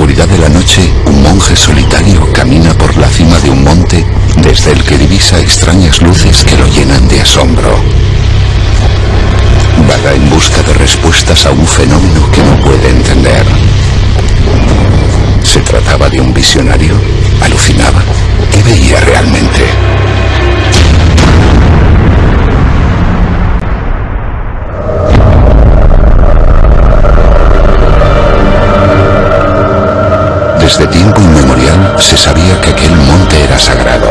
oscuridad de la noche, un monje solitario camina por la cima de un monte desde el que divisa extrañas luces que lo llenan de asombro. Vaga en busca de respuestas a un fenómeno que no puede entender. ¿Se trataba de un visionario? ¿Alucinaba? ¿Qué veía realmente? Desde tiempo inmemorial se sabía que aquel monte era sagrado.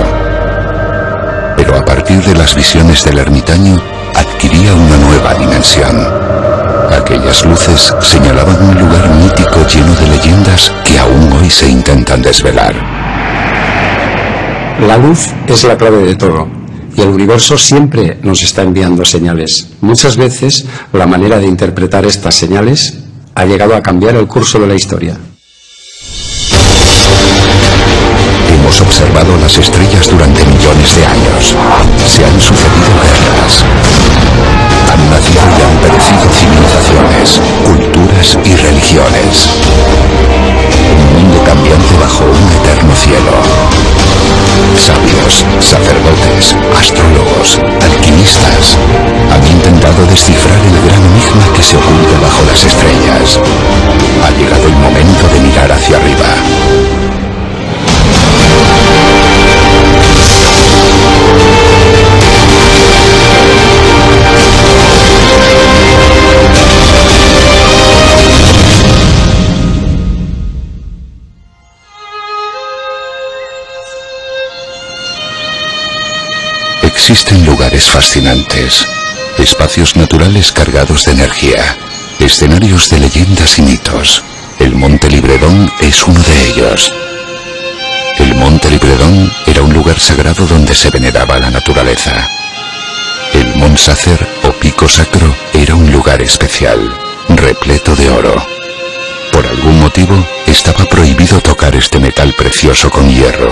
Pero a partir de las visiones del ermitaño, adquiría una nueva dimensión. Aquellas luces señalaban un lugar mítico lleno de leyendas que aún hoy se intentan desvelar. La luz es la clave de todo, y el universo siempre nos está enviando señales. Muchas veces la manera de interpretar estas señales ha llegado a cambiar el curso de la historia. Hemos observado las estrellas durante millones de años. Se han sucedido guerras. Han nacido y han perecido civilizaciones, culturas y religiones. Un mundo cambiante bajo un eterno cielo. Sabios, sacerdotes, astrólogos, alquimistas han intentado descifrar el gran enigma que se oculta bajo las estrellas. Ha llegado el momento de mirar hacia arriba. Existen lugares fascinantes, espacios naturales cargados de energía, escenarios de leyendas y mitos. El Monte Libredón es uno de ellos. El Monte Libredón era un lugar sagrado donde se veneraba la naturaleza. El Mont Sacer o Pico Sacro era un lugar especial, repleto de oro. Por algún motivo estaba prohibido tocar este metal precioso con hierro.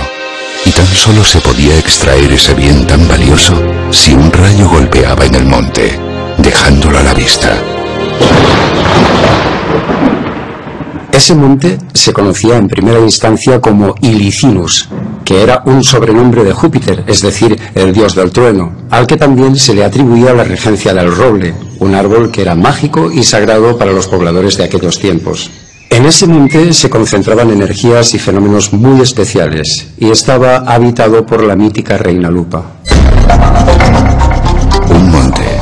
Y tan solo se podía extraer ese bien tan valioso si un rayo golpeaba en el monte, dejándolo a la vista. Ese monte se conocía en primera instancia como Ilicinus, que era un sobrenombre de Júpiter, es decir, el dios del trueno, al que también se le atribuía la regencia del roble, un árbol que era mágico y sagrado para los pobladores de aquellos tiempos. En ese monte se concentraban energías y fenómenos muy especiales, y estaba habitado por la mítica reina Lupa. Un monte,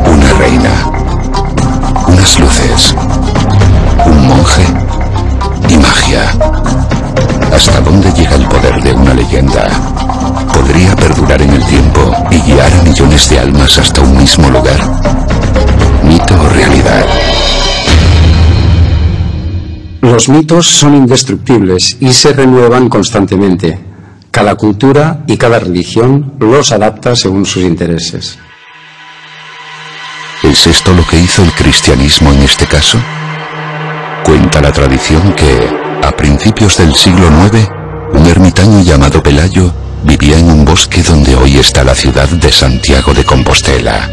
una reina, unas luces, un monje y magia. ¿Hasta dónde llega el poder de una leyenda? ¿Podría perdurar en el tiempo y guiar a millones de almas hasta un mismo lugar? ¿Mito o realidad? Los mitos son indestructibles y se renuevan constantemente. Cada cultura y cada religión los adapta según sus intereses. ¿Es esto lo que hizo el cristianismo en este caso? Cuenta la tradición que, a principios del siglo IX, un ermitaño llamado Pelayo vivía en un bosque donde hoy está la ciudad de Santiago de Compostela.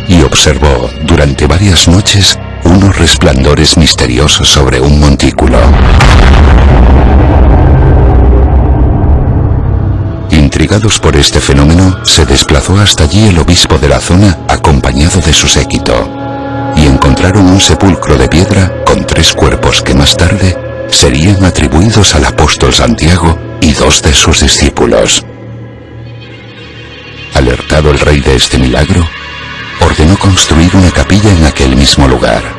Y observó durante varias noches unos resplandores misteriosos sobre un montículo. Intrigados por este fenómeno, se desplazó hasta allí el obispo de la zona acompañado de su séquito, y encontraron un sepulcro de piedra con 3 cuerpos que más tarde serían atribuidos al apóstol Santiago y 2 de sus discípulos. Alertado el rey de este milagro, ordenó construir una capilla en aquel mismo lugar,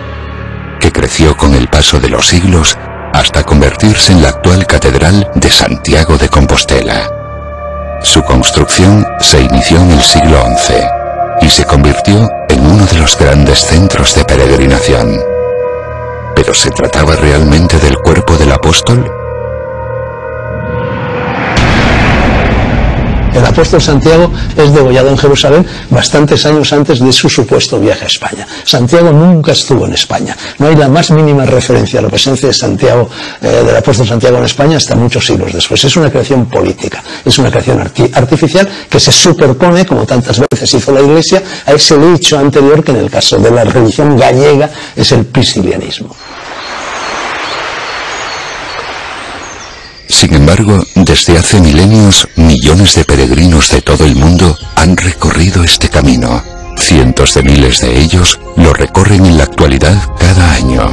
que creció con el paso de los siglos hasta convertirse en la actual Catedral de Santiago de Compostela. Su construcción se inició en el siglo XI y se convirtió en uno de los grandes centros de peregrinación. ¿Pero se trataba realmente del cuerpo del apóstol? El apóstol Santiago es degollado en Jerusalén bastantes años antes de su supuesto viaje a España. Santiago nunca estuvo en España. No hay la más mínima referencia a la presencia de Santiago, del apóstol Santiago en España hasta muchos siglos después. Es una creación política, es una creación artificial que se superpone, como tantas veces hizo la Iglesia, a ese hecho anterior que en el caso de la religión gallega es el priscilianismo. embargo, desde hace milenios, millones de peregrinos de todo el mundo han recorrido este camino. Cientos de miles de ellos lo recorren en la actualidad cada año.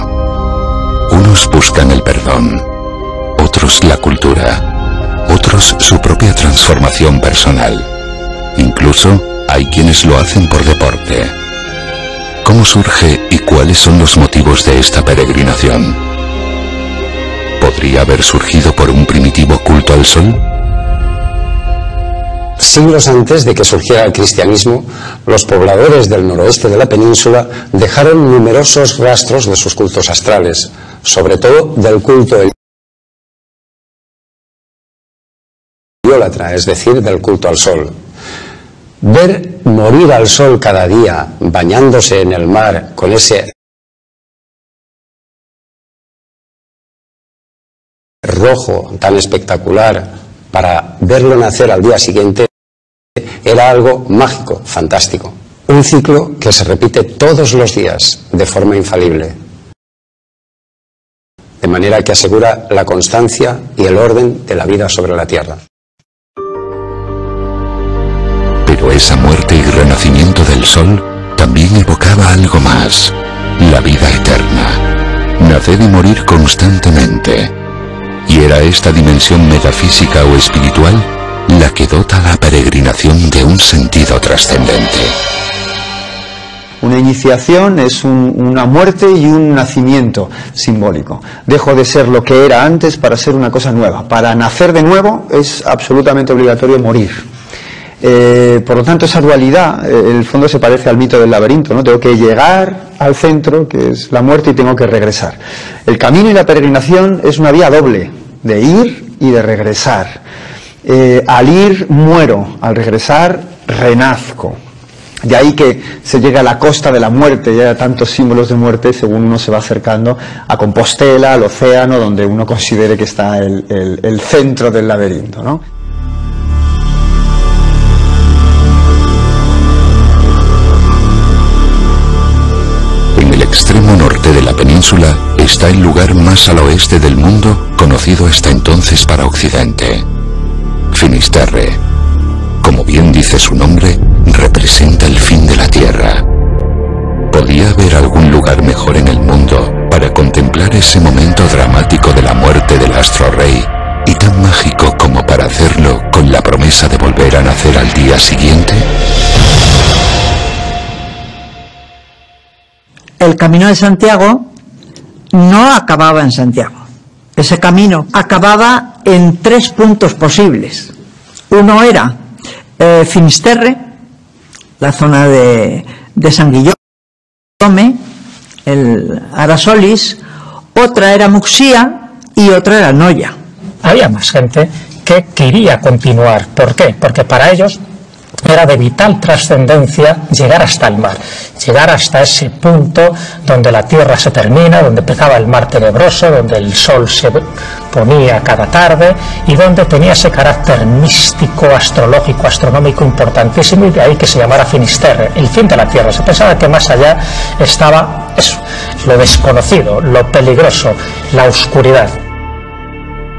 Unos buscan el perdón, otros la cultura, otros su propia transformación personal. Incluso hay quienes lo hacen por deporte. ¿Cómo surge y cuáles son los motivos de esta peregrinación? ¿Podría haber surgido por un primitivo culto al sol? Siglos antes de que surgiera el cristianismo, los pobladores del noroeste de la península dejaron numerosos rastros de sus cultos astrales, sobre todo del culto heliólatra, es decir, del culto al sol. Ver morir al sol cada día, bañándose en el mar con ese rojo tan espectacular para verlo nacer al día siguiente, era algo mágico, fantástico. Un ciclo que se repite todos los días de forma infalible, de manera que asegura la constancia y el orden de la vida sobre la Tierra. Pero esa muerte y renacimiento del sol también evocaba algo más, la vida eterna, nacer y morir constantemente. Y era esta dimensión metafísica o espiritual la que dota la peregrinación de un sentido trascendente. Una iniciación es una muerte y un nacimiento simbólico. Dejo de ser lo que era antes para ser una cosa nueva. Para nacer de nuevo es absolutamente obligatorio morir. Por lo tanto, esa dualidad, en el fondo se parece al mito del laberinto, ¿no? Tengo que llegar al centro, que es la muerte, y tengo que regresar. El camino y la peregrinación es una vía doble, de ir y de regresar. Al ir muero, al regresar renazco. De ahí que se llega a la costa de la muerte, ya hay tantos símbolos de muerte según uno se va acercando a Compostela, al océano, donde uno considere que está el centro del laberinto, ¿no? En el extremo norte de la península está el lugar más al oeste del mundo, conocido hasta entonces para Occidente. Finisterre, como bien dice su nombre, representa el fin de la Tierra. ¿Podía haber algún lugar mejor en el mundo para contemplar ese momento dramático de la muerte del astro rey y tan mágico como para hacerlo con la promesa de volver a nacer al día siguiente? El Camino de Santiago no acababa en Santiago. Ese camino acababa en 3 puntos posibles. Uno era Finisterre, la zona de San Guillaume, el Arasolis, otra era Muxía y otra era Noya. Había más gente que quería continuar. ¿Por qué? Porque para ellos era de vital trascendencia llegar hasta el mar, llegar hasta ese punto donde la tierra se termina, donde empezaba el mar tenebroso, donde el sol se ponía cada tarde y donde tenía ese carácter místico, astrológico, astronómico importantísimo, y de ahí que se llamara Finisterre, el fin de la tierra. Se pensaba que más allá estaba eso, lo desconocido, lo peligroso, la oscuridad.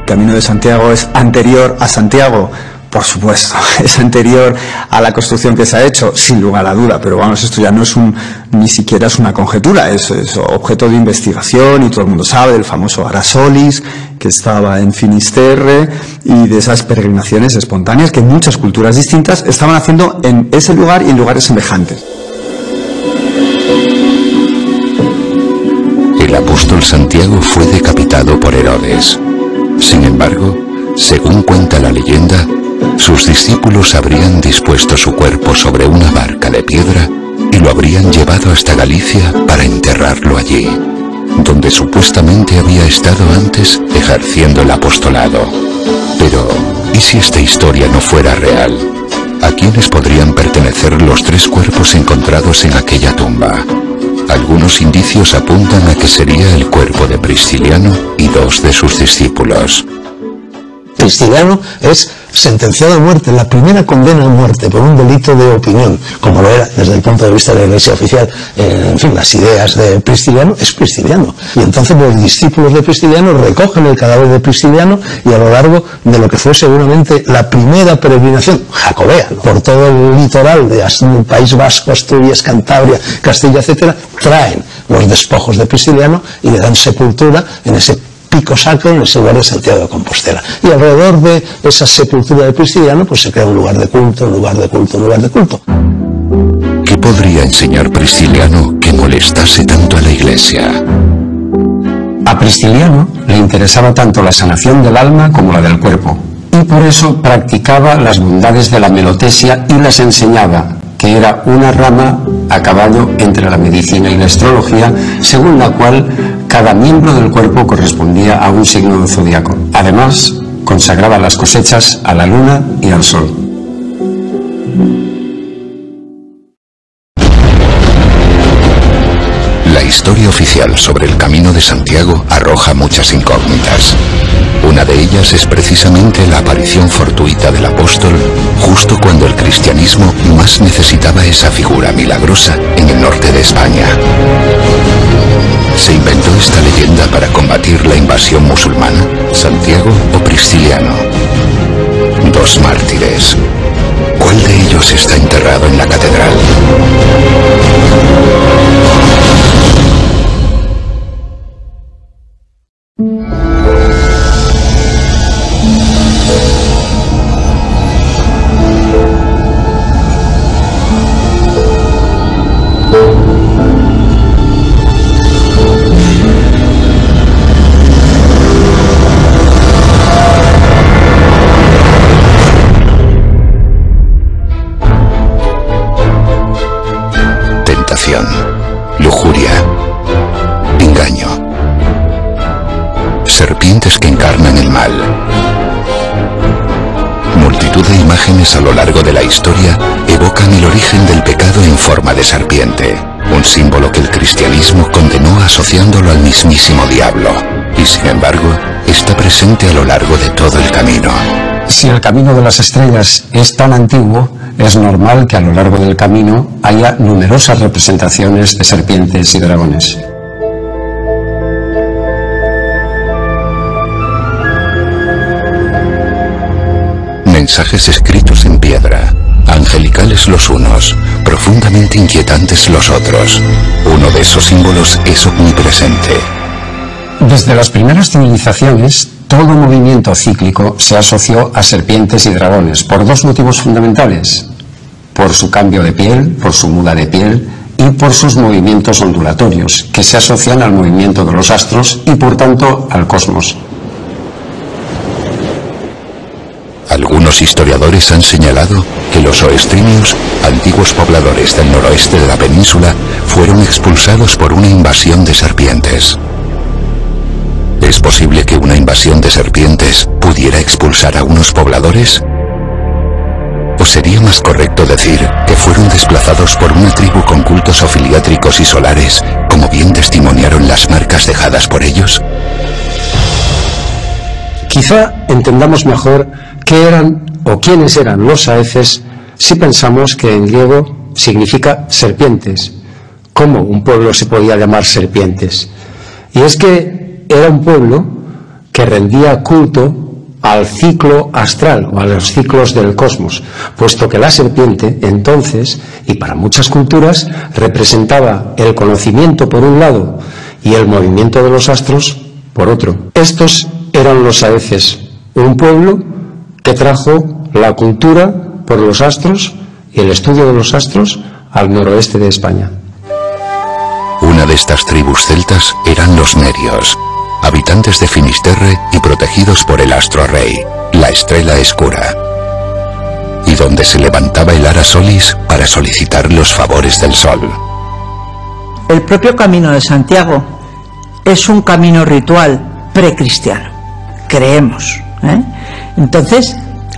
El Camino de Santiago es anterior a Santiago. Por supuesto, es anterior a la construcción que se ha hecho, sin lugar a duda, pero vamos, esto ya no es ni siquiera es una conjetura, es objeto de investigación y todo el mundo sabe del famoso Arasolis que estaba en Finisterre y de esas peregrinaciones espontáneas que muchas culturas distintas estaban haciendo en ese lugar y en lugares semejantes. El apóstol Santiago fue decapitado por Herodes. Sin embargo, según cuenta la leyenda, sus discípulos habrían dispuesto su cuerpo sobre una barca de piedra y lo habrían llevado hasta Galicia para enterrarlo allí, donde supuestamente había estado antes ejerciendo el apostolado. Pero, ¿y si esta historia no fuera real? ¿A quiénes podrían pertenecer los 3 cuerpos encontrados en aquella tumba? Algunos indicios apuntan a que sería el cuerpo de Prisciliano y 2 de sus discípulos. Prisciliano es sentenciado a muerte, la primera condena a muerte por un delito de opinión, como lo era desde el punto de vista de la Iglesia oficial. En fin, las ideas de Prisciliano es Prisciliano. Y entonces los discípulos de Prisciliano recogen el cadáver de Prisciliano y a lo largo de lo que fue seguramente la primera peregrinación jacobea, ¿no?, por todo el litoral del País Vasco, Asturias, Cantabria, Castilla, etcétera, traen los despojos de Prisciliano y le dan sepultura en ese pico sacro, en ese lugar de Santiago de Compostela. Y alrededor de esa sepultura de Prisciliano pues se crea un lugar de culto, un lugar de culto, un lugar de culto. ¿Qué podría enseñar Prisciliano que molestase tanto a la Iglesia? A Prisciliano le interesaba tanto la sanación del alma como la del cuerpo, y por eso practicaba las bondades de la melotesia y las enseñaba, que era una rama a caballo entre la medicina y la astrología, según la cual cada miembro del cuerpo correspondía a un signo del zodiaco. Además, consagraba las cosechas a la luna y al sol. La historia oficial sobre el Camino de Santiago arroja muchas incógnitas. Una de ellas es precisamente la aparición fortuita del apóstol justo cuando el cristianismo más necesitaba esa figura milagrosa en el norte de España. ¿Se inventó esta leyenda para combatir la invasión musulmana? ¿Santiago o Prisciliano? Dos mártires. ¿Cuál de ellos está enterrado en la catedral? Lujuria, engaño, serpientes que encarnan el mal. Multitud de imágenes a lo largo de la historia evocan el origen del pecado en forma de serpiente, un símbolo que el cristianismo condenó asociándolo al mismísimo diablo, y sin embargo está presente a lo largo de todo el camino. Si el camino de las estrellas es tan antiguo, es normal que a lo largo del camino haya numerosas representaciones de serpientes y dragones. Mensajes escritos en piedra, angelicales los unos, profundamente inquietantes los otros. Uno de esos símbolos es omnipresente. Desde las primeras civilizaciones, todo movimiento cíclico se asoció a serpientes y dragones por dos motivos fundamentales: por su cambio de piel, por su muda de piel, y por sus movimientos ondulatorios, que se asocian al movimiento de los astros y por tanto al cosmos. Algunos historiadores han señalado que los oestrinios, antiguos pobladores del noroeste de la península, fueron expulsados por una invasión de serpientes. ¿Es posible que una invasión de serpientes pudiera expulsar a unos pobladores? ¿O sería más correcto decir que fueron desplazados por una tribu con cultos ofiliátricos y solares, como bien testimoniaron las marcas dejadas por ellos? Quizá entendamos mejor qué eran o quiénes eran los saeces si pensamos que en griego significa serpientes. ¿Cómo un pueblo se podía llamar serpientes? Y es que era un pueblo que rendía culto al ciclo astral o a los ciclos del cosmos, puesto que la serpiente entonces, y para muchas culturas, representaba el conocimiento por un lado y el movimiento de los astros por otro. Estos eran los saeces, un pueblo que trajo la cultura por los astros y el estudio de los astros al noroeste de España. Una de estas tribus celtas eran los nerios, habitantes de Finisterre y protegidos por el astro rey, la estrella escura, y donde se levantaba el Ara Solis para solicitar los favores del sol. El propio Camino de Santiago es un camino ritual precristiano, creemos, ¿eh? Entonces,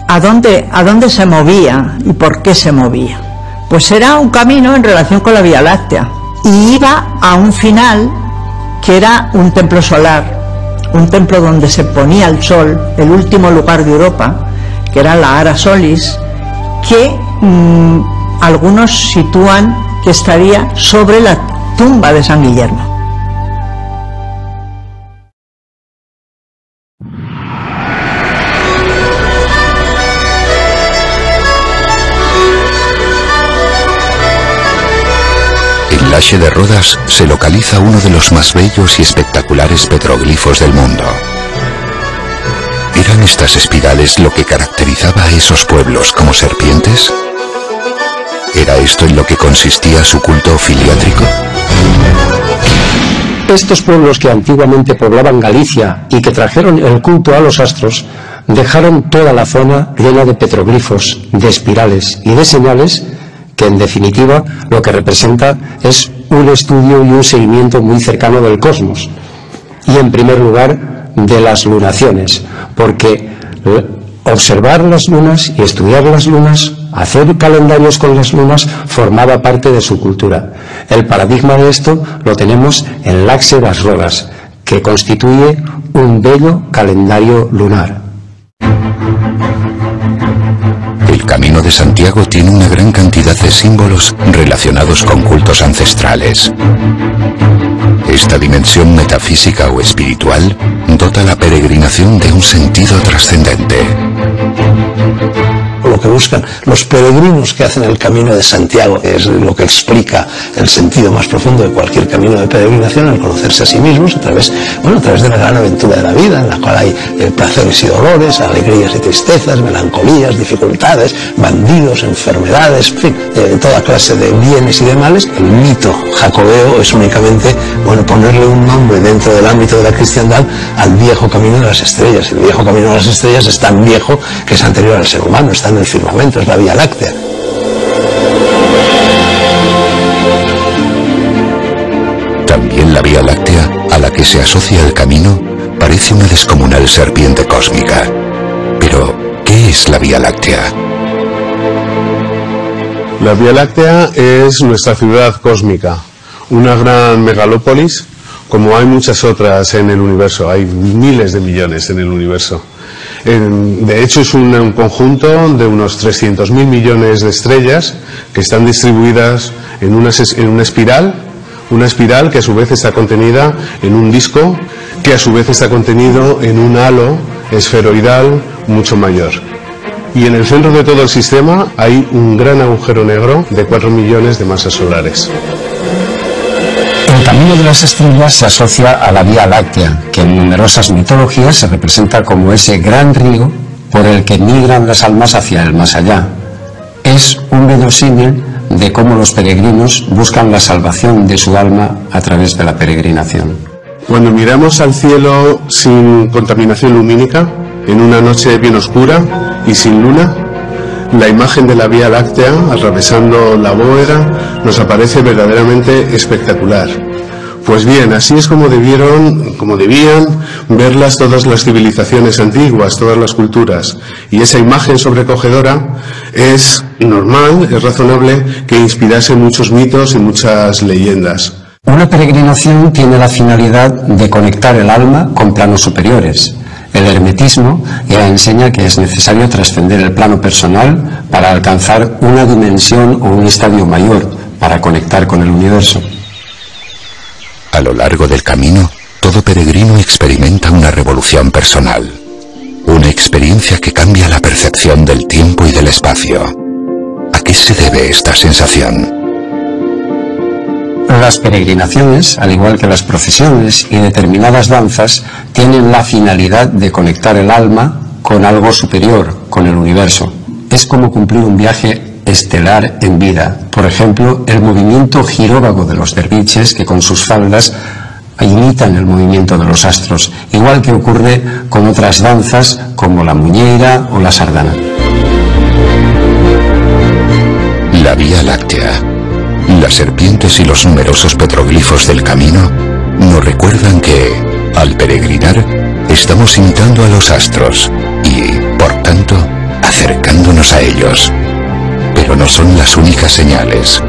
¿a dónde se movía y por qué se movía? Pues era un camino en relación con la Vía Láctea y iba a un final que era un templo solar, un templo donde se ponía el sol, el último lugar de Europa, que era la Ara Solis, que algunos sitúan que estaría sobre la tumba de San Guillermo. En Lache de Rodas se localiza uno de los más bellos y espectaculares petroglifos del mundo. ¿Eran estas espirales lo que caracterizaba a esos pueblos como serpientes? ¿Era esto en lo que consistía su culto filiátrico? Estos pueblos que antiguamente poblaban Galicia y que trajeron el culto a los astros, dejaron toda la zona llena de petroglifos, de espirales y de señales que en definitiva lo que representa es un estudio y un seguimiento muy cercano del cosmos. Y en primer lugar de las lunaciones, porque observar las lunas y estudiar las lunas, hacer calendarios con las lunas, formaba parte de su cultura. El paradigma de esto lo tenemos en Lache das Rodas, que constituye un bello calendario lunar. El Camino de Santiago tiene una gran cantidad de símbolos relacionados con cultos ancestrales. Esta dimensión metafísica o espiritual dota la peregrinación de un sentido trascendente. Lo que buscan los peregrinos que hacen el Camino de Santiago es lo que explica el sentido más profundo de cualquier camino de peregrinación, el conocerse a sí mismos a través de la gran aventura de la vida, en la cual hay placeres y dolores, alegrías y tristezas, melancolías, dificultades, bandidos, enfermedades, en fin, toda clase de bienes y de males. El mito jacobeo es únicamente ponerle un nombre dentro del ámbito de la cristiandad al viejo camino de las estrellas. El viejo camino de las estrellas es tan viejo que es anterior al ser humano, está en el firmamento, es la Vía Láctea. También la Vía Láctea, a la que se asocia el camino, parece una descomunal serpiente cósmica. Pero, ¿qué es la Vía Láctea? La Vía Láctea es nuestra ciudad cósmica, una gran megalópolis, como hay muchas otras en el universo, hay miles de millones en el universo. De hecho es un conjunto de unos 300.000 millones de estrellas que están distribuidas en una espiral que a su vez está contenida en un disco que a su vez está contenido en un halo esferoidal mucho mayor. Y en el centro de todo el sistema hay un gran agujero negro de 4 millones de masas solares. El camino de las estrellas se asocia a la Vía Láctea, que en numerosas mitologías se representa como ese gran río por el que migran las almas hacia el más allá. Es un bello símil de cómo los peregrinos buscan la salvación de su alma a través de la peregrinación. Cuando miramos al cielo sin contaminación lumínica, en una noche bien oscura y sin luna, la imagen de la Vía Láctea atravesando la bóveda nos aparece verdaderamente espectacular. Pues bien, así es como debían verlas todas las civilizaciones antiguas, todas las culturas. Y esa imagen sobrecogedora es normal, es razonable que inspirase muchos mitos y muchas leyendas. Una peregrinación tiene la finalidad de conectar el alma con planos superiores. El hermetismo ya enseña que es necesario trascender el plano personal para alcanzar una dimensión o un estadio mayor, para conectar con el universo. A lo largo del camino, todo peregrino experimenta una revolución personal. Una experiencia que cambia la percepción del tiempo y del espacio. ¿A qué se debe esta sensación? Las peregrinaciones, al igual que las procesiones y determinadas danzas, tienen la finalidad de conectar el alma con algo superior, con el universo. Es como cumplir un viaje estelar en vida. Por ejemplo, el movimiento giróvago de los derviches, que con sus faldas imitan el movimiento de los astros, igual que ocurre con otras danzas como la muñeira o la sardana. La Vía Láctea. Las serpientes y los numerosos petroglifos del camino nos recuerdan que, al peregrinar, estamos imitando a los astros y, por tanto, acercándonos a ellos. Pero no son las únicas señales.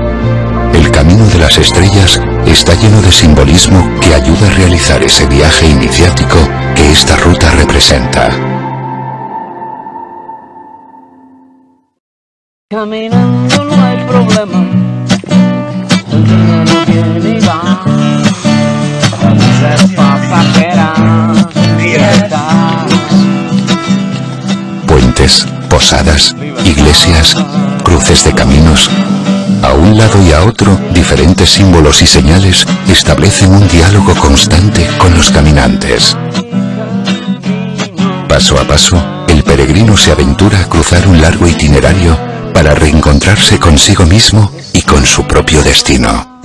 El camino de las estrellas está lleno de simbolismo que ayuda a realizar ese viaje iniciático esta ruta representa. Caminando no hay problema, el dinero viene y va, la vida es pasajera, Puentes, posadas, iglesias, cruces de caminos. A un lado y a otro, diferentes símbolos y señales establecen un diálogo constante con los caminantes. Paso a paso, el peregrino se aventura a cruzar un largo itinerario para reencontrarse consigo mismo y con su propio destino.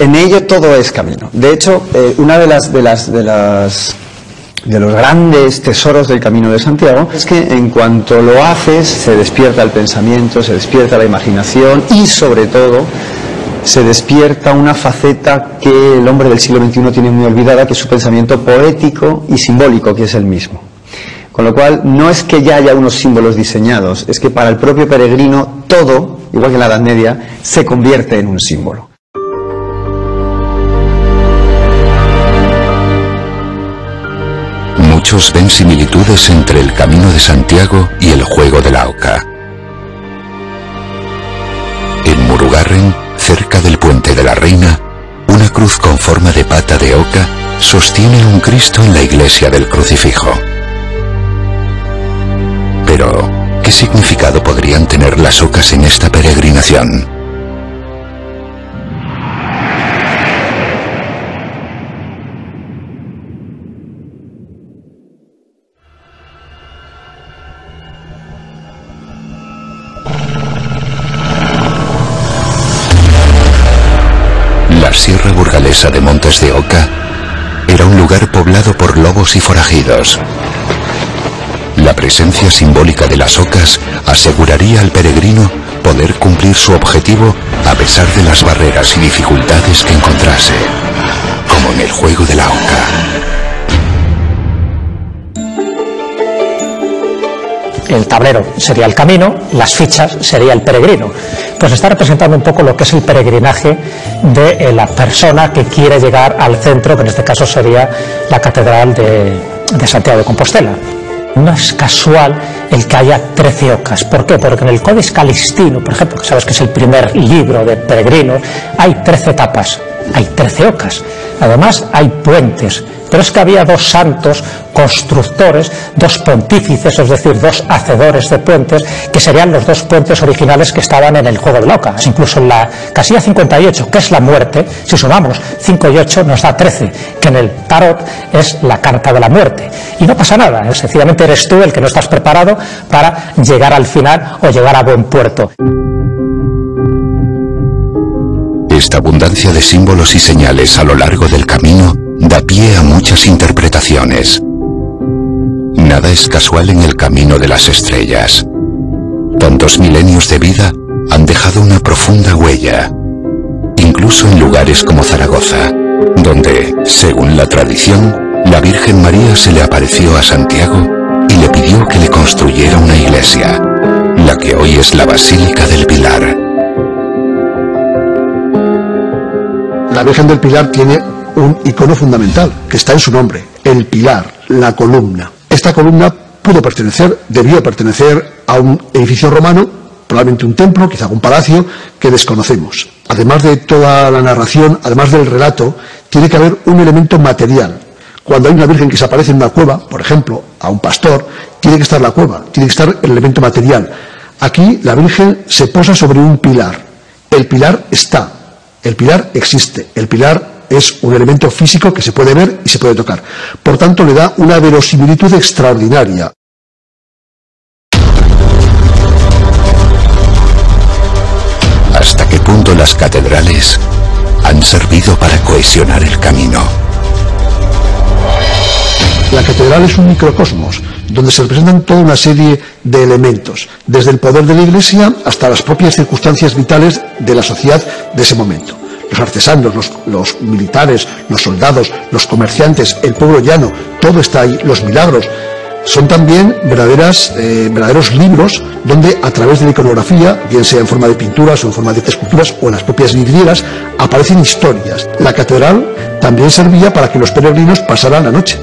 En ello todo es camino. De hecho, una de los grandes tesoros del Camino de Santiago es que en cuanto lo haces se despierta el pensamiento, se despierta la imaginación y sobre todo se despierta una faceta que el hombre del siglo XXI tiene muy olvidada, que es su pensamiento poético y simbólico, que es el mismo. Con lo cual, no es que ya haya unos símbolos diseñados, es que para el propio peregrino todo, igual que en la Edad Media, se convierte en un símbolo. Muchos ven similitudes entre el Camino de Santiago y el juego de la oca. En Murugarren, cerca del Puente de la Reina, una cruz con forma de pata de oca sostiene un Cristo en la iglesia del Crucifijo. Pero, ¿qué significado podrían tener las ocas en esta peregrinación? La Sierra Burgalesa de Montes de Oca era un lugar poblado por lobos y forajidos. La presencia simbólica de las ocas aseguraría al peregrino poder cumplir su objetivo a pesar de las barreras y dificultades que encontrase, como en el juego de la oca. El tablero sería el camino, las fichas sería el peregrino. Pues está representando un poco lo que es el peregrinaje de la persona que quiere llegar al centro, que en este caso sería la Catedral de Santiago de Compostela. No es casual el que haya 13 ocas. ¿Por qué? Porque en el Codex Calistino, por ejemplo, que sabes que es el primer libro de peregrinos, hay 13 etapas, hay 13 ocas. Además hay puentes, pero es que había dos santos constructores, dos pontífices, es decir, dos hacedores de puentes, que serían los dos puentes originales que estaban en el juego de la oca. Incluso en la casilla 58, que es la muerte, si sumamos 5 y 8 nos da 13, que en el tarot es la carta de la muerte. Y no pasa nada, sencillamente eres tú el que no estás preparado para llegar al final o llegar a buen puerto. Esta abundancia de símbolos y señales a lo largo del camino da pie a muchas interpretaciones. Nada es casual en el camino de las estrellas. Tantos milenios de vida han dejado una profunda huella, incluso en lugares como Zaragoza, donde, según la tradición, la Virgen María se le apareció a Santiago y le pidió que le construyera una iglesia, la que hoy es la Basílica del Pilar. La Virgen del Pilar tiene un icono fundamental, que está en su nombre, el pilar, la columna. Esta columna debió pertenecer a un edificio romano, probablemente un templo, quizá un palacio, que desconocemos. Además de toda la narración, además del relato, tiene que haber un elemento material. Cuando hay una virgen que se aparece en una cueva, por ejemplo, a un pastor, tiene que estar la cueva, tiene que estar el elemento material. Aquí la Virgen se posa sobre un pilar. El pilar está, el pilar existe, el pilar es un elemento físico que se puede ver y se puede tocar. Por tanto, le da una verosimilitud extraordinaria. ¿Hasta qué punto las catedrales han servido para cohesionar el camino? La catedral es un microcosmos, donde se representan toda una serie de elementos, desde el poder de la Iglesia hasta las propias circunstancias vitales de la sociedad de ese momento. Los artesanos, los militares, los soldados, los comerciantes, el pueblo llano, todo está ahí, los milagros. Son también verdaderos libros donde a través de la iconografía, bien sea en forma de pinturas o en forma de esculturas o en las propias vidrieras, aparecen historias. La catedral también servía para que los peregrinos pasaran la noche.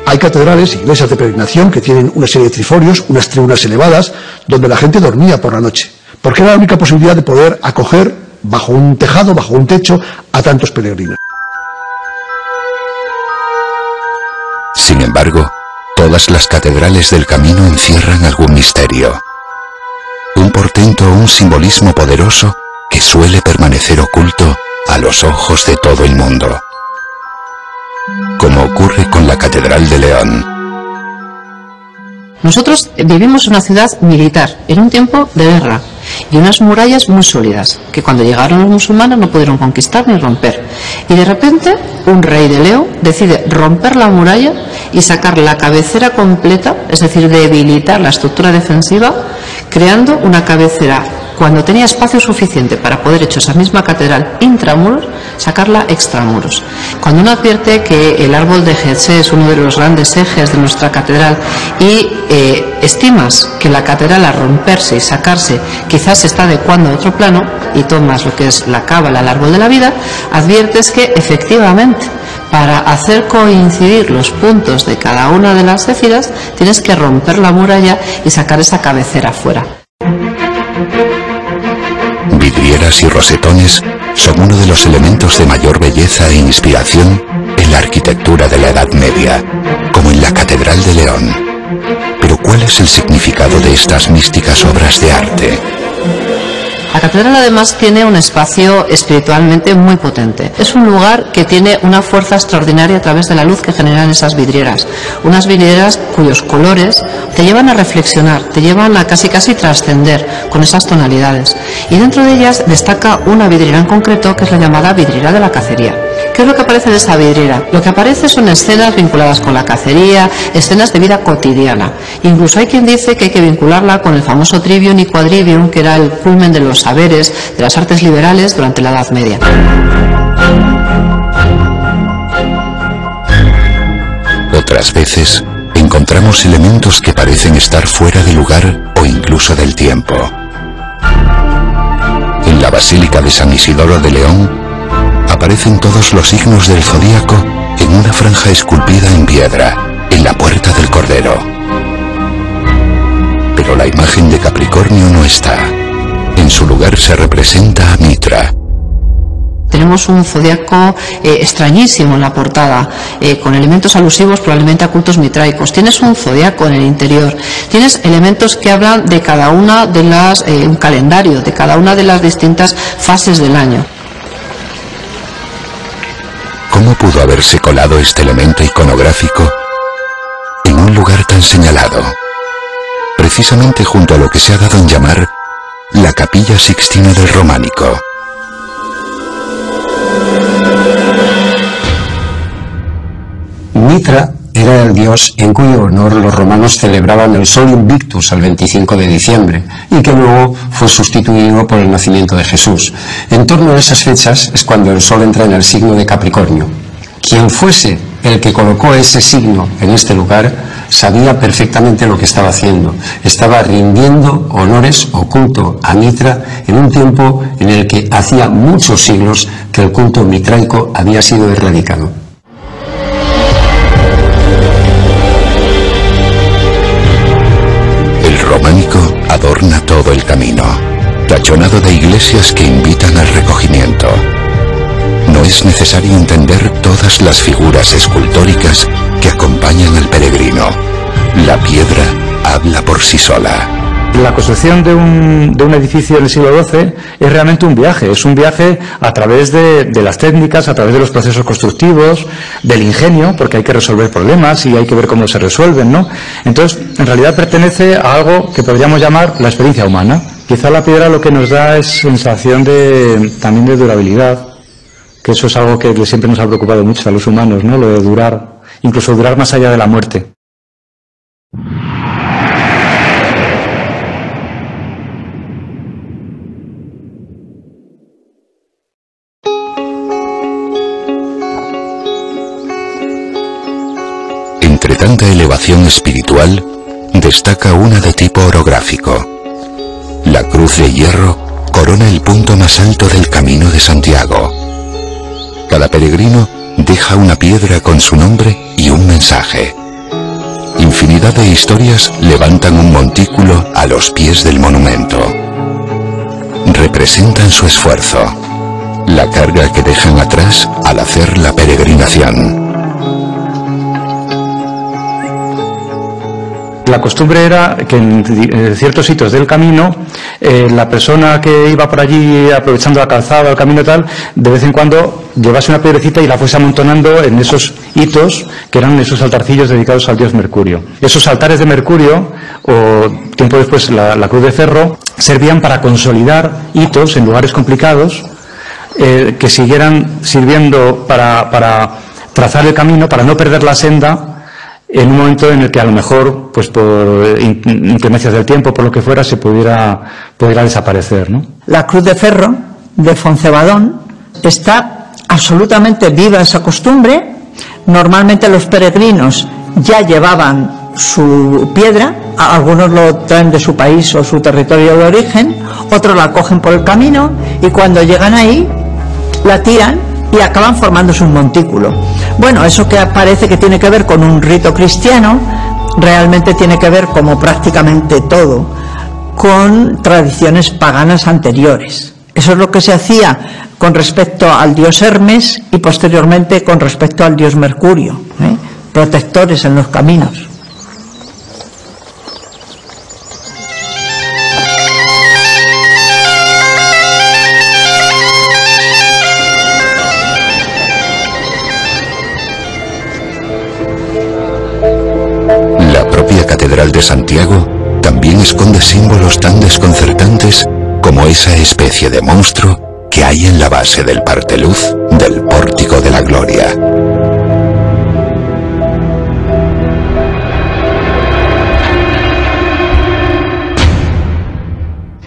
Hay catedrales, iglesias de peregrinación que tienen una serie de triforios, unas tribunas elevadas, donde la gente dormía por la noche, porque era la única posibilidad de poder acoger bajo un tejado, bajo un techo, a tantos peregrinos. Sin embargo, todas las catedrales del camino encierran algún misterio. Un portento o un simbolismo poderoso que suele permanecer oculto a los ojos de todo el mundo. Como ocurre con la Catedral de León. Nosotros vivimos en una ciudad militar, en un tiempo de guerra, y unas murallas muy sólidas, que cuando llegaron los musulmanes no pudieron conquistar ni romper. Y de repente, un rey de León decide romper la muralla y sacar la cabecera completa, es decir, debilitar la estructura defensiva, creando una cabecera, cuando tenía espacio suficiente para poder echar esa misma catedral intramuros, sacarla extramuros. Cuando uno advierte que el árbol de Getsé es uno de los grandes ejes de nuestra catedral y estimas que la catedral al romperse y sacarse quizás se está adecuando a otro plano y tomas lo que es la cábala, el árbol de la vida, adviertes que efectivamente para hacer coincidir los puntos de cada una de las éfiras tienes que romper la muralla y sacar esa cabecera fuera. Vidrieras y rosetones son uno de los elementos de mayor belleza e inspiración en la arquitectura de la Edad Media, como en la Catedral de León. Pero ¿cuál es el significado de estas místicas obras de arte? La catedral además tiene un espacio espiritualmente muy potente. Es un lugar que tiene una fuerza extraordinaria a través de la luz que generan esas vidrieras. Unas vidrieras cuyos colores te llevan a reflexionar, te llevan a casi trascender con esas tonalidades. Y dentro de ellas destaca una vidriera en concreto que es la llamada vidriera de la cacería. ¿Qué es lo que aparece en esa vidriera? Lo que aparece son escenas vinculadas con la cacería, escenas de vida cotidiana. Incluso hay quien dice que hay que vincularla con el famoso trivium y quadrivium, que era el culmen de los saberes, de las artes liberales durante la Edad Media. Otras veces encontramos elementos que parecen estar fuera de lugar o incluso del tiempo. En la Basílica de San Isidoro de León aparecen todos los signos del zodíaco en una franja esculpida en piedra, en la Puerta del Cordero. Pero la imagen de Capricornio no está. En su lugar se representa a Mitra. Tenemos un zodiaco extrañísimo en la portada, con elementos alusivos probablemente a cultos mitraicos. Tienes un zodiaco en el interior. Tienes elementos que hablan de cada una de las, un calendario, de cada una de las distintas fases del año. ¿Cómo pudo haberse colado este elemento iconográfico en un lugar tan señalado? Precisamente junto a lo que se ha dado en llamar la Capilla Sixtina del Románico. Mitra era el dios en cuyo honor los romanos celebraban el Sol Invictus el 25 de diciembre y que luego fue sustituido por el nacimiento de Jesús. En torno a esas fechas es cuando el Sol entra en el signo de Capricornio. Quien fuese el que colocó ese signo en este lugar sabía perfectamente lo que estaba haciendo. Estaba rindiendo honores o culto a Mitra en un tiempo en el que hacía muchos siglos que el culto mitraico había sido erradicado. El románico adorna todo el camino, tachonado de iglesias que invitan al recogimiento. No es necesario entender todas las figuras escultóricas que acompañan al peregrino. La piedra habla por sí sola. La construcción de un edificio en el siglo XII es realmente un viaje. Es un viaje a través de las técnicas, a través de los procesos constructivos, del ingenio, porque hay que resolver problemas y hay que ver cómo se resuelven, ¿no? Entonces, en realidad pertenece a algo que podríamos llamar la experiencia humana. Quizá la piedra lo que nos da es sensación también de durabilidad, que eso es algo que siempre nos ha preocupado mucho a los humanos, ¿no? Lo de durar, incluso durar más allá de la muerte. Entre Entre tanta elevación espiritual, destaca una de tipo orográfico. La cruz de hierro corona el punto más alto del Camino de Santiago. Cada peregrino deja una piedra con su nombre y un mensaje. Infinidad de historias levantan un montículo a los pies del monumento. Representan su esfuerzo, la carga que dejan atrás al hacer la peregrinación. La costumbre era que en ciertos sitios del camino, la persona que iba por allí aprovechando la calzada, el camino tal, de vez en cuando llevase una piedrecita y la fuese amontonando en esos hitos que eran esos altarcillos dedicados al dios Mercurio. Esos altares de Mercurio, o tiempo después la cruz de ferro, servían para consolidar hitos en lugares complicados que siguieran sirviendo para trazar el camino, para no perder la senda en un momento en el que a lo mejor, pues por inclemencias del tiempo, por lo que fuera, se pudiera desaparecer, ¿no? La cruz de ferro de Foncebadón está absolutamente viva esa costumbre. Normalmente los peregrinos ya llevaban su piedra, algunos lo traen de su país o su territorio de origen, otros la cogen por el camino y cuando llegan ahí la tiran y acaban formándose un montículo. Bueno, eso que parece que tiene que ver con un rito cristiano, realmente tiene que ver, como prácticamente todo, con tradiciones paganas anteriores. Eso es lo que se hacía con respecto al dios Hermes y posteriormente con respecto al dios Mercurio, protectores en los caminos. Catedral de Santiago también esconde símbolos tan desconcertantes como esa especie de monstruo que hay en la base del parteluz del Pórtico de la Gloria.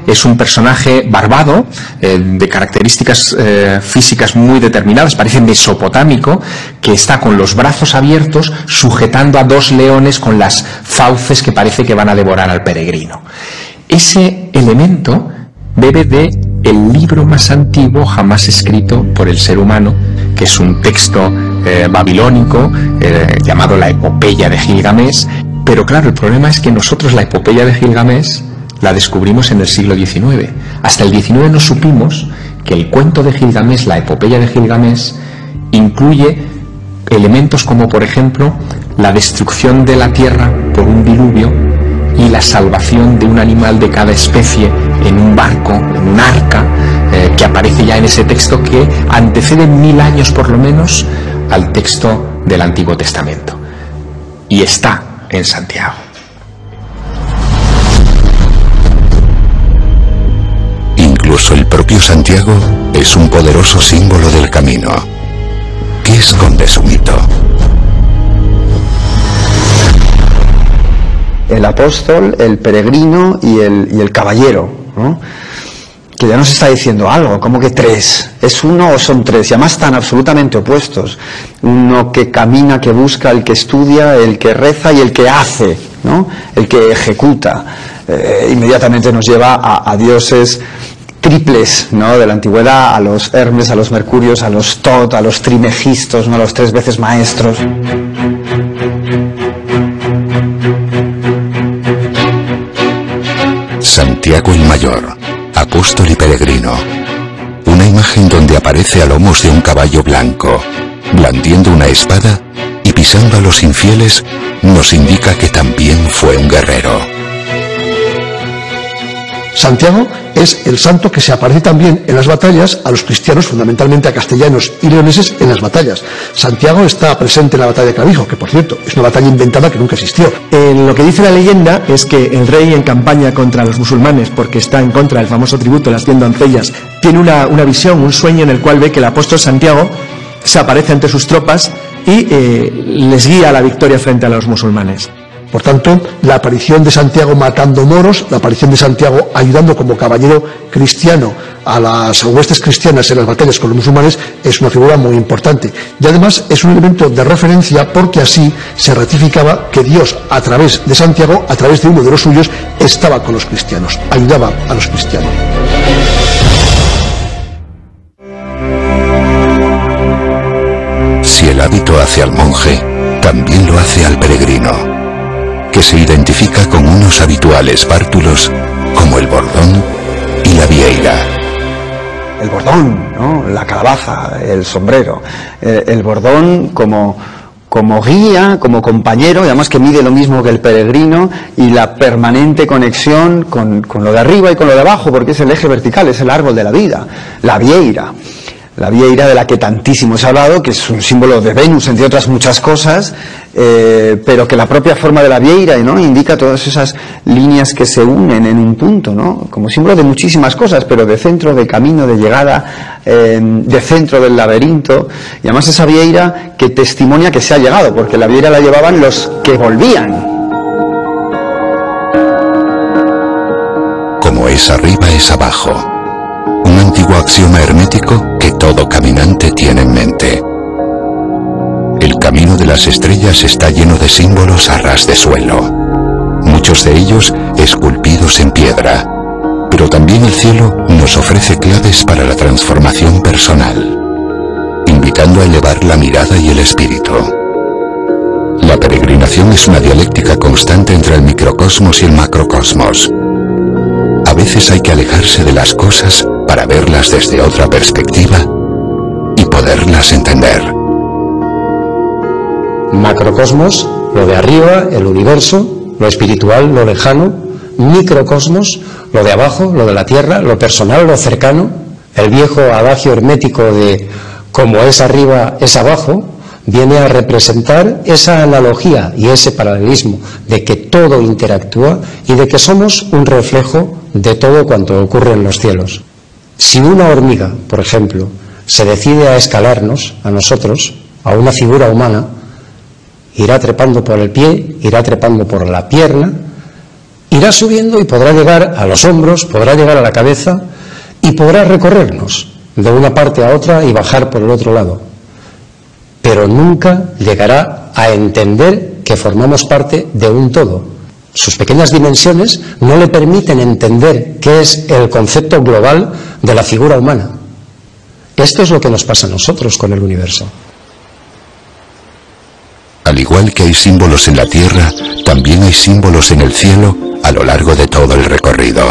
Es un personaje barbado, de características físicas muy determinadas, parece mesopotámico, que está con los brazos abiertos sujetando a dos leones con las fauces que parece que van a devorar al peregrino. Ese elemento bebe de el libro más antiguo jamás escrito por el ser humano, que es un texto babilónico llamado la Epopeya de Gilgamesh. Pero claro, el problema es que nosotros la Epopeya de Gilgamesh la descubrimos en el siglo XIX. Hasta el XIX no supimos que el cuento de Gilgamesh, la Epopeya de Gilgamesh, incluye elementos como, por ejemplo, la destrucción de la tierra por un diluvio y la salvación de un animal de cada especie en un barco, en un arca, que aparece ya en ese texto que antecede 1000 años por lo menos al texto del Antiguo Testamento. Y está en Santiago. Incluso el propio Santiago es un poderoso símbolo del camino. ¿Qué esconde su mito? El apóstol, el peregrino y el caballero, ¿no? Que ya nos está diciendo algo, como que tres. ¿Es uno o son tres? Y además están absolutamente opuestos. Uno que camina, que busca, el que estudia, el que reza y el que hace, ¿no? El que ejecuta. Inmediatamente nos lleva a dioses triples, ¿no? De la antigüedad, a los Hermes, a los Mercurios, a los Tot, a los Trimegistos, ¿no? A los 3 veces maestros. Santiago el Mayor, apóstol y peregrino. Una imagen donde aparece a lomos de un caballo blanco, blandiendo una espada y pisando a los infieles, nos indica que también fue un guerrero. Santiago es el santo que se aparece también en las batallas a los cristianos, fundamentalmente a castellanos y leoneses en las batallas. Santiago está presente en la batalla de Clavijo, que por cierto es una batalla inventada que nunca existió. Lo que dice la leyenda es que el rey en campaña contra los musulmanes, porque está en contra del famoso tributo de las 100 doncellas, tiene una visión, un sueño en el cual ve que el apóstol Santiago se aparece ante sus tropas y les guía a la victoria frente a los musulmanes. Por tanto, la aparición de Santiago matando moros, la aparición de Santiago ayudando como caballero cristiano a las huestes cristianas en las batallas con los musulmanes es una figura muy importante. Y además es un elemento de referencia porque así se ratificaba que Dios, a través de Santiago, a través de uno de los suyos, estaba con los cristianos, ayudaba a los cristianos. Si el hábito hace al monje, también lo hace al peregrino, que se identifica con unos habituales bártulos como el bordón y la vieira. El bordón, ¿no? La calabaza, el sombrero, el bordón como guía, como compañero, y además que mide lo mismo que el peregrino, y la permanente conexión con lo de arriba y con lo de abajo, porque es el eje vertical, es el árbol de la vida, la vieira de la que tantísimo se ha hablado, que es un símbolo de Venus, entre otras muchas cosas, pero que la propia forma de la vieira, ¿no?, indica todas esas líneas que se unen en un punto, ¿no?, como símbolo de muchísimas cosas, pero de centro, de camino, de llegada, de centro del laberinto, y además esa vieira que testimonia que se ha llegado, porque la vieira la llevaban los que volvían. Como es arriba es abajo, un antiguo axioma hermético que todo caminante tiene en mente. El camino de las estrellas está lleno de símbolos a ras de suelo, muchos de ellos esculpidos en piedra, pero también el cielo nos ofrece claves para la transformación personal, invitando a elevar la mirada y el espíritu. La peregrinación es una dialéctica constante entre el microcosmos y el macrocosmos. A veces hay que alejarse de las cosas para verlas desde otra perspectiva y poderlas entender. Macrocosmos, lo de arriba, el universo, lo espiritual, lo lejano. Microcosmos, lo de abajo, lo de la tierra, lo personal, lo cercano. El viejo adagio hermético de como es arriba, es abajo, viene a representar esa analogía y ese paralelismo de que todo interactúa y de que somos un reflejo de todo cuanto ocurre en los cielos. Si una hormiga, por ejemplo, se decide a escalarnos, a nosotros, a una figura humana, irá trepando por el pie, irá trepando por la pierna, irá subiendo y podrá llegar a los hombros, podrá llegar a la cabeza y podrá recorrernos de una parte a otra y bajar por el otro lado. Pero nunca llegará a entender que formamos parte de un todo. Sus pequeñas dimensiones no le permiten entender qué es el concepto global de la figura humana. Esto es lo que nos pasa a nosotros con el universo. Al igual que hay símbolos en la tierra, también hay símbolos en el cielo a lo largo de todo el recorrido.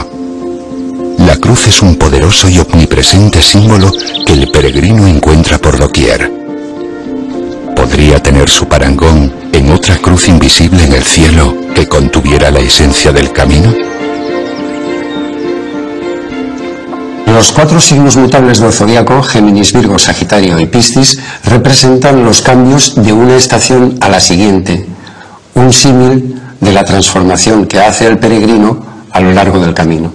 La cruz es un poderoso y omnipresente símbolo que el peregrino encuentra por doquier. ¿Podría tener su parangón en otra cruz invisible en el cielo que contuviera la esencia del camino? Los 4 signos mutables del zodiaco, Géminis, Virgo, Sagitario y Piscis, representan los cambios de una estación a la siguiente, un símil de la transformación que hace el peregrino a lo largo del camino.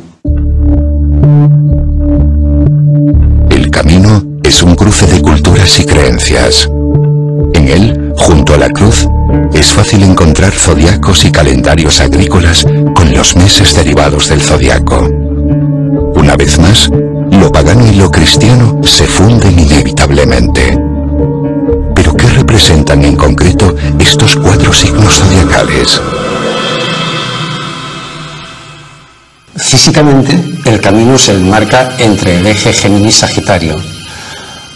El camino es un cruce de culturas y creencias. En él, junto a la cruz, es fácil encontrar zodiacos y calendarios agrícolas con los meses derivados del zodiaco. Una vez más, lo pagano y lo cristiano se funden inevitablemente. ¿Pero qué representan en concreto estos 4 signos zodiacales? Físicamente, el camino se enmarca entre el eje Géminis-Sagitario.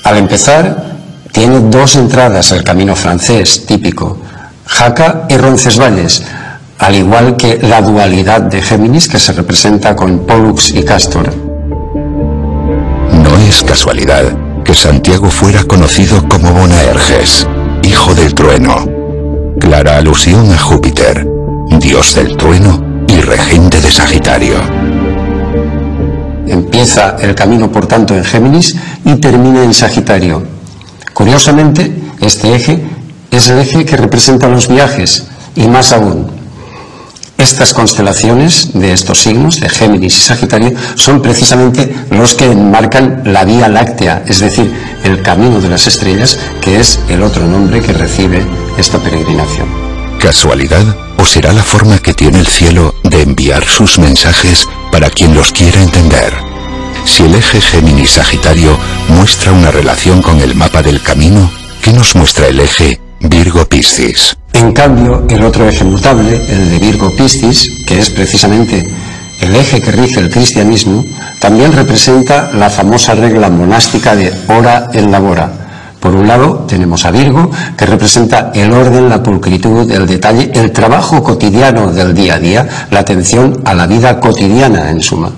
Al empezar, tiene 2 entradas el camino francés típico, Jaca y Roncesvalles, al igual que la dualidad de Géminis que se representa con Pollux y Castor. No es casualidad que Santiago fuera conocido como Bonaerges, hijo del trueno, clara alusión a Júpiter, dios del trueno y regente de Sagitario. Empieza el camino, por tanto, en Géminis y termina en Sagitario. Curiosamente, este eje es el eje que representa los viajes, y más aún, estas constelaciones de estos signos, de Géminis y Sagitario, son precisamente los que enmarcan la Vía Láctea, es decir, el camino de las estrellas, que es el otro nombre que recibe esta peregrinación. ¿Casualidad ¿O será la forma que tiene el cielo de enviar sus mensajes para quien los quiera entender? Si el eje Géminis-Sagitario muestra una relación con el mapa del camino, ¿qué nos muestra el eje Virgo-Piscis? En cambio, el otro eje mutable, el de Virgo-Piscis, que es precisamente el eje que rige el cristianismo, también representa la famosa regla monástica de ora et labora. Por un lado tenemos a Virgo, que representa el orden, la pulcritud, el detalle, el trabajo cotidiano del día a día, la atención a la vida cotidiana en suma.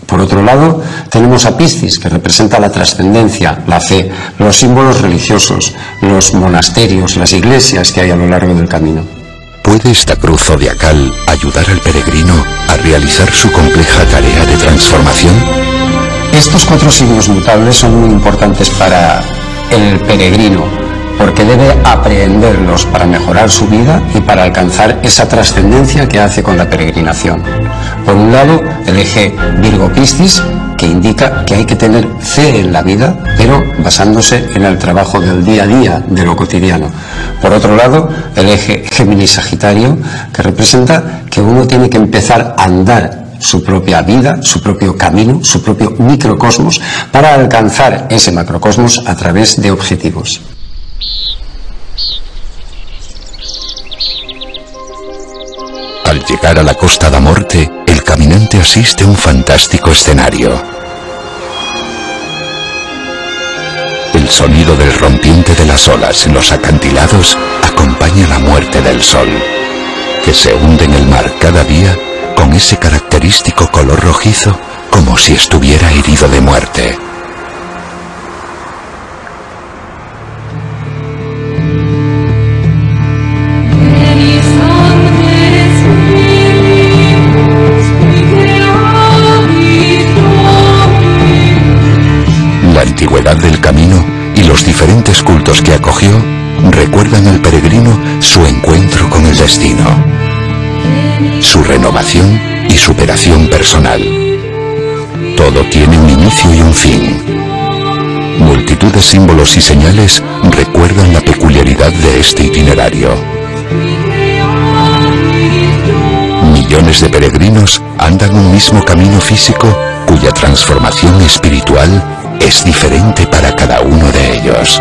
Por otro lado tenemos a Piscis, que representa la trascendencia, la fe, los símbolos religiosos, los monasterios, las iglesias que hay a lo largo del camino. ¿Puede esta cruz zodiacal ayudar al peregrino a realizar su compleja tarea de transformación? Estos 4 signos mutables son muy importantes para el peregrino, porque debe aprehenderlos para mejorar su vida y para alcanzar esa trascendencia que hace con la peregrinación. Por un lado, el eje Virgo-Piscis, que indica que hay que tener fe en la vida, pero basándose en el trabajo del día a día, de lo cotidiano. Por otro lado, el eje Géminis-Sagitario, que representa que uno tiene que empezar a andar su propia vida, su propio camino, su propio microcosmos, para alcanzar ese macrocosmos a través de objetivos. Al llegar a la Costa da Morte, el caminante asiste a un fantástico escenario. El sonido del rompiente de las olas en los acantilados acompaña la muerte del sol, que se hunde en el mar cada día con ese característico color rojizo, como si estuviera herido de muerte. La antigüedad del camino y los diferentes cultos que acogió recuerdan al peregrino su encuentro con el destino, su renovación y superación personal. Todo tiene un inicio y un fin. Multitud de símbolos y señales recuerdan la peculiaridad de este itinerario. Millones de peregrinos andan un mismo camino físico cuya transformación espiritual es diferente para cada uno de ellos.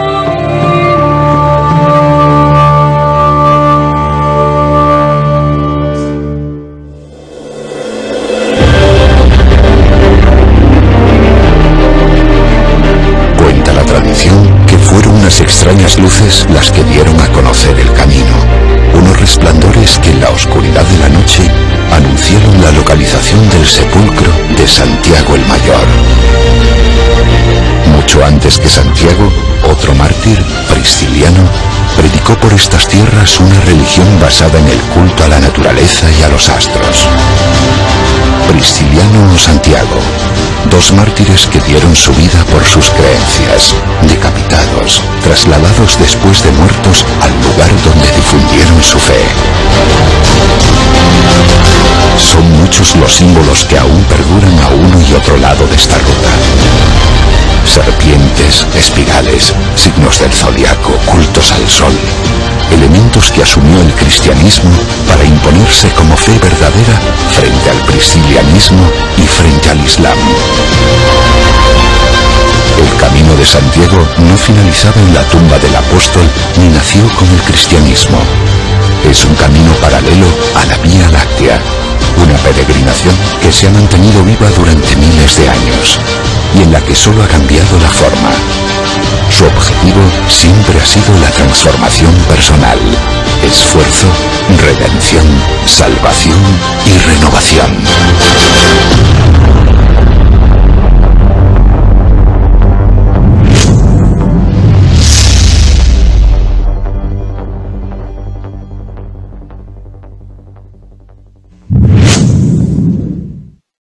Cuenta la tradición que fueron unas extrañas luces las que dieron a conocer el camino, unos resplandores que en la oscuridad de la noche anunciaron la localización del sepulcro de Santiago el Mayor. Mucho antes que Santiago, otro mártir, Prisciliano, predicó por estas tierras una religión basada en el culto a la naturaleza y a los astros. Prisciliano o Santiago, 2 mártires que dieron su vida por sus creencias, decapitados, trasladados después de muertos al lugar donde difundieron su fe. Son muchos los símbolos que aún perduran a uno y otro lado de esta ruta. Serpientes, espirales, signos del zodiaco, cultos al sol, elementos que asumió el cristianismo para imponerse como fe verdadera frente al priscilianismo y frente al islam. El camino de Santiago no finalizaba en la tumba del apóstol ni nació con el cristianismo. Es un camino paralelo a la Vía Láctea, una peregrinación que se ha mantenido viva durante miles de años y en la que solo ha cambiado la forma. Su objetivo siempre ha sido la transformación personal, esfuerzo, redención, salvación y renovación.